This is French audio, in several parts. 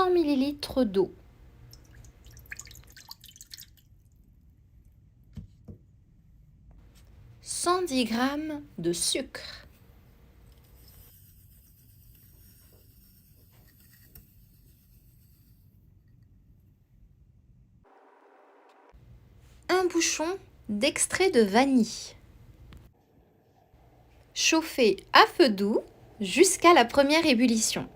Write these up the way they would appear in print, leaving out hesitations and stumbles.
200 ml d'eau. « 110 g de sucre. Un bouchon d'extrait de vanille. Chauffez à feu doux jusqu'à la première ébullition.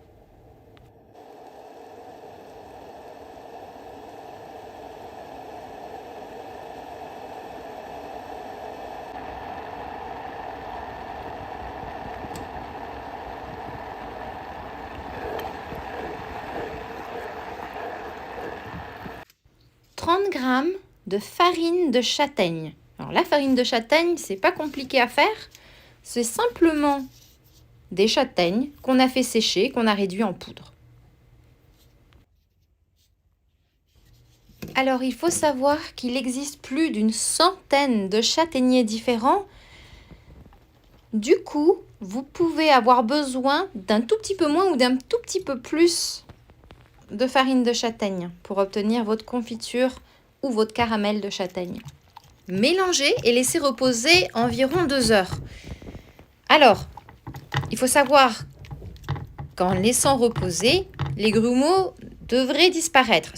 « 30 g de farine de châtaigne. » Alors la farine de châtaigne, c'est pas compliqué à faire. C'est simplement des châtaignes qu'on a fait sécher, qu'on a réduit en poudre. Alors il faut savoir qu'il existe plus d'une centaine de châtaigniers différents. Du coup, vous pouvez avoir besoin d'un tout petit peu moins ou d'un tout petit peu plus de farine de châtaigne pour obtenir votre confiture ou votre caramel de châtaigne. Mélangez et laissez reposer environ 2 heures. Alors, il faut savoir qu'en laissant reposer, les grumeaux devraient disparaître,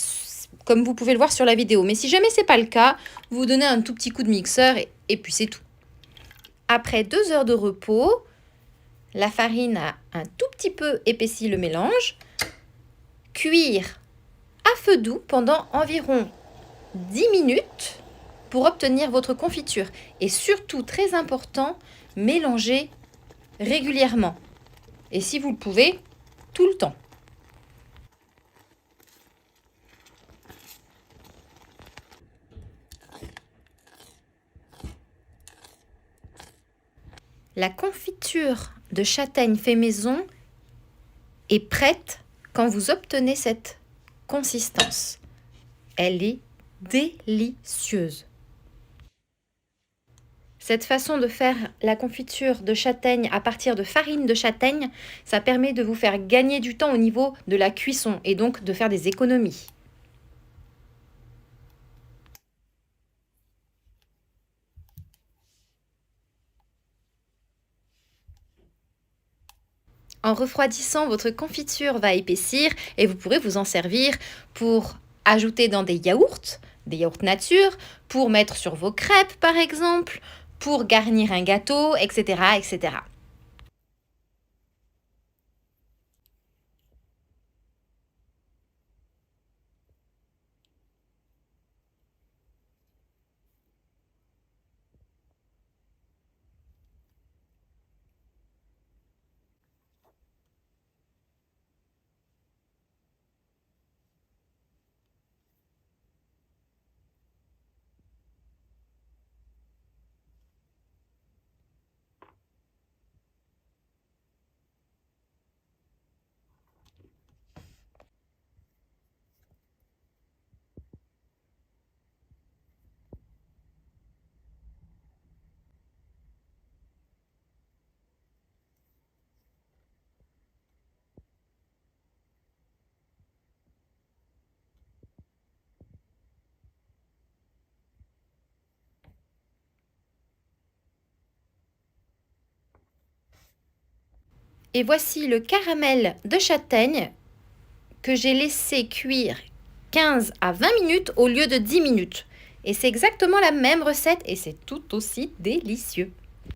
comme vous pouvez le voir sur la vidéo. Mais si jamais ce n'est pas le cas, vous donnez un tout petit coup de mixeur et puis c'est tout. Après 2 heures de repos, la farine a un tout petit peu épaissi le mélange. Cuire à feu doux pendant environ 10 minutes pour obtenir votre confiture. Et surtout, très important, mélangez régulièrement. Et si vous le pouvez, tout le temps. La confiture de châtaigne fait maison est prête quand vous obtenez cette consistance. Elle est délicieuse. Cette façon de faire la confiture de châtaigne à partir de farine de châtaigne, ça permet de vous faire gagner du temps au niveau de la cuisson et donc de faire des économies. En refroidissant, votre confiture va épaissir et vous pourrez vous en servir pour ajouter dans des yaourts nature, pour mettre sur vos crêpes par exemple, pour garnir un gâteau, etc., etc. Et voici le caramel de châtaigne que j'ai laissé cuire 15 à 20 minutes au lieu de 10 minutes. Et c'est exactement la même recette et c'est tout aussi délicieux.